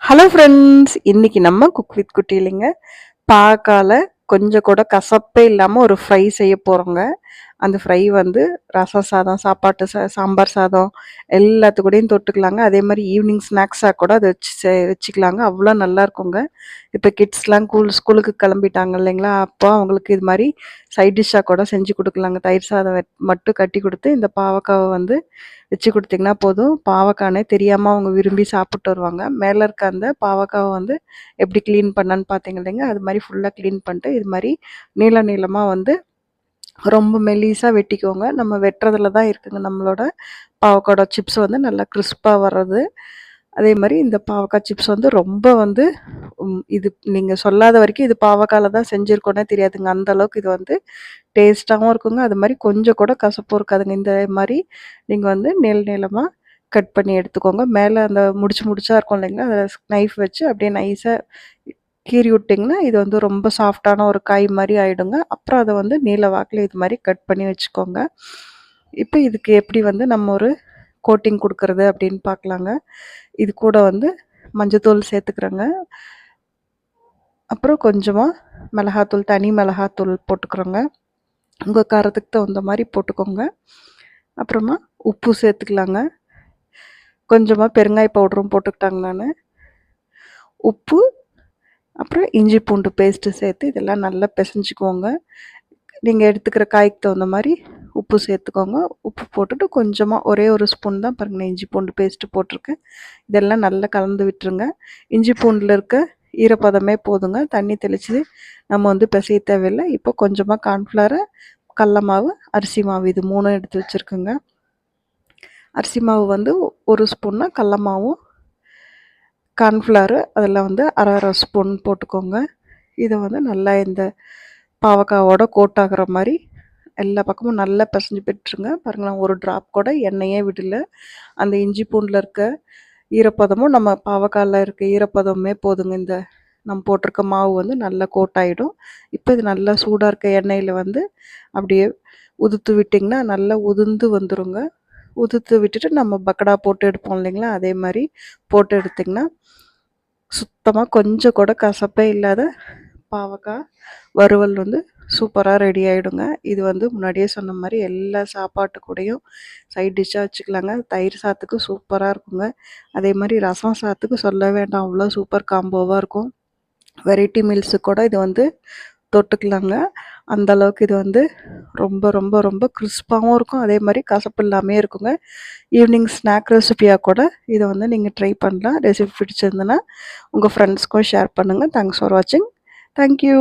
Hello friends, இன்னைக்கு நம்ம cook with குட்டிலிங்க பாக்கால கொஞ்சம் கூட கசப்பே இல்லாமல் ஒரு ஃப்ரை செய்ய போகிறோங்க. அந்த ஃப்ரை வந்து ரசம் சாதம், சாப்பாட்டு சாம்பார் சாதம் எல்லாத்துக்கூடயும் தொட்டுக்கலாங்க. அதே மாதிரி ஈவினிங் ஸ்நாக்ஸாக கூட அதை வச்சுக்கலாங்க. அவ்வளோ நல்லா இருக்குங்க. இப்போ கிட்ஸ்லாம் ஸ்கூலுக்கு கிளம்பிட்டாங்க இல்லைங்களா, அப்போ அவங்களுக்கு இது மாதிரி சைட் டிஷ்ஷாக கூட செஞ்சு கொடுக்கலாங்க. தயிர் சாதம் மட்டும் கட்டி கொடுத்து இந்த பாவக்காவை வந்து வச்சு கொடுத்தீங்கன்னா போதும். பாவக்கானே தெரியாமல் அவங்க விரும்பி சாப்பிட்டு வருவாங்க. மேலே இருக்க அந்த பாவக்காவை வந்து எப்படி க்ளீன் பண்ணான்னு பார்த்தீங்க இல்லைங்க, அது மாதிரி ஃபுல்லாக க்ளீன் பண்ணிட்டு இது மாதிரி நீளமாக வந்து ரொம்ப மெலிசாக வெட்டிக்கோங்க. நம்ம வெட்டுறதுல தான் இருக்குங்க நம்மளோட பாவக்காயோட சிப்ஸ் வந்து நல்லா கிறிஸ்பாக வர்றது. அதே மாதிரி இந்த பாவக்காய் சிப்ஸ் வந்து ரொம்ப வந்து இது நீங்கள் சொல்லாத வரைக்கும் இது பாவக்காயில் தான் செஞ்சுருக்கோன்னே தெரியாதுங்க. அந்த அளவுக்கு இது வந்து டேஸ்ட்டாகவும் இருக்குங்க. அது மாதிரி கொஞ்சம் கூட கசப்பும் இருக்காதுங்க. இந்த மாதிரி நீங்கள் வந்து நீளமாக கட் பண்ணி எடுத்துக்கோங்க. மேலே அந்த முடிச்சா இருக்கும் இல்லைங்களா, அதில் நைஃப் வச்சு அப்படியே நைஸாக கீறி விட்டிங்கன்னா இது வந்து ரொம்ப சாஃப்டான ஒரு காய் மாதிரி ஆகிடுங்க. அப்புறம் அதை வந்து நீல வாக்கில் இது மாதிரி கட் பண்ணி வச்சுக்கோங்க. இப்போ இதுக்கு எப்படி வந்து நம்ம ஒரு கோட்டிங் கொடுக்கறது அப்படின்னு பார்க்கலாங்க. இது கூட வந்து மஞ்சத்தூள் சேர்த்துக்கிறேங்க. அப்புறம் கொஞ்சமாக மிளகாத்தூள், தனி மிளகாத்தூள் போட்டுக்கிறோங்க. உங்கள் காரத்துக்கு தகுந்த மாதிரி போட்டுக்கோங்க. அப்புறமா உப்பு சேர்த்துக்கலாங்க. கொஞ்சமாக பெருங்காய பவுடரும் போட்டுக்கிட்டாங்க நான். உப்பு, அப்புறம் இஞ்சி பூண்டு பேஸ்ட்டு சேர்த்து இதெல்லாம் நல்லா பிசைஞ்சிக்கோங்க. நீங்கள் எடுத்துக்கிற காய்க்கு தகுந்த மாதிரி உப்பு சேர்த்துக்கோங்க. உப்பு போட்டுட்டு கொஞ்சமாக ஒரே ஒரு ஸ்பூன் தான் பாருங்க நான் இஞ்சி பூண்டு பேஸ்ட்டு போட்டிருக்கேன். இதெல்லாம் நல்லா கலந்து விட்டுருங்க. இஞ்சி பூண்டில் இருக்க ஈரப்பதமே போதுங்க. தண்ணி தெளித்து நம்ம வந்து பிசைய தேவையில்லை. இப்போ கொஞ்சமாக கார்ன்ஃப்ளவரு, கடல மாவு, அரிசி மாவு இது 3 எடுத்து வச்சுருக்குங்க. அரிசி மாவு வந்து 1 ஸ்பூன்னா, கடல மாவும் கார்ன்ஃப்ளவரு அதில் வந்து அரை ஸ்பூன் போட்டுக்கோங்க. இதை வந்து நல்லா இந்த பாவக்காவோட கோட் ஆகிற மாதிரி எல்லா பக்கமும் நல்லா பிசைஞ்சு விட்டுருங்க. பாருங்களேன், ஒரு ட்ராப் கூட எண்ணெயே விடல. அந்த இஞ்சி பூண்டில் இருக்க ஈரப்பதமும் நம்ம பாவக்காயில் இருக்க ஈரப்பதமே போதுங்க. இந்த நம்ம போட்டிருக்க மாவு வந்து நல்லா கோட் ஆகிடும். இப்போ இது நல்லா சூடாக இருக்க எண்ணெயில் வந்து அப்படியே உதுத்து விட்டிங்கன்னா நல்லா உதிர்ந்து வந்துடுங்க. உதுத்து விட்டுட்டு நம்ம பக்கடா போட்டு எடுப்போம் இல்லைங்களா, அதே மாதிரி போட்டு எடுத்திங்கன்னா சுத்தமாக கொஞ்சம் கூட கசப்பே இல்லாத பாவக்காய் வறுவல் வந்து சூப்பராக ரெடி ஆகிடுங்க. இது வந்து முன்னாடியே சொன்ன மாதிரி எல்லா சாப்பாட்டு கூடயும் சைட் டிஷ்ஷாக வச்சுக்கலாங்க. தயிர் சாதத்துக்கு சூப்பராக இருக்குங்க. அதே மாதிரி ரசம் சாதத்துக்கு சொல்ல வேண்டாம், அவ்வளோ சூப்பர் காம்போவாக இருக்கும். வெரைட்டி மீல்ஸு கூட இது வந்து தொட்டுக்கலாங்க. அந்தளவுக்கு இது வந்து ரொம்ப ரொம்ப ரொம்ப கிறிஸ்பாகவும் இருக்கும். அதே மாதிரி கசப்பு இல்லாமையே இருக்குங்க. ஈவினிங் ஸ்நாக் ரெசிபியாக கூட இதை வந்து நீங்கள் ட்ரை பண்ணலாம். ரெசிபி பிடிச்சிருந்துன்னா உங்கள் ஃப்ரெண்ட்ஸ்க்கும் ஷேர் பண்ணுங்கள். தேங்க்ஸ் ஃபார் வாட்சிங். தேங்க்யூ.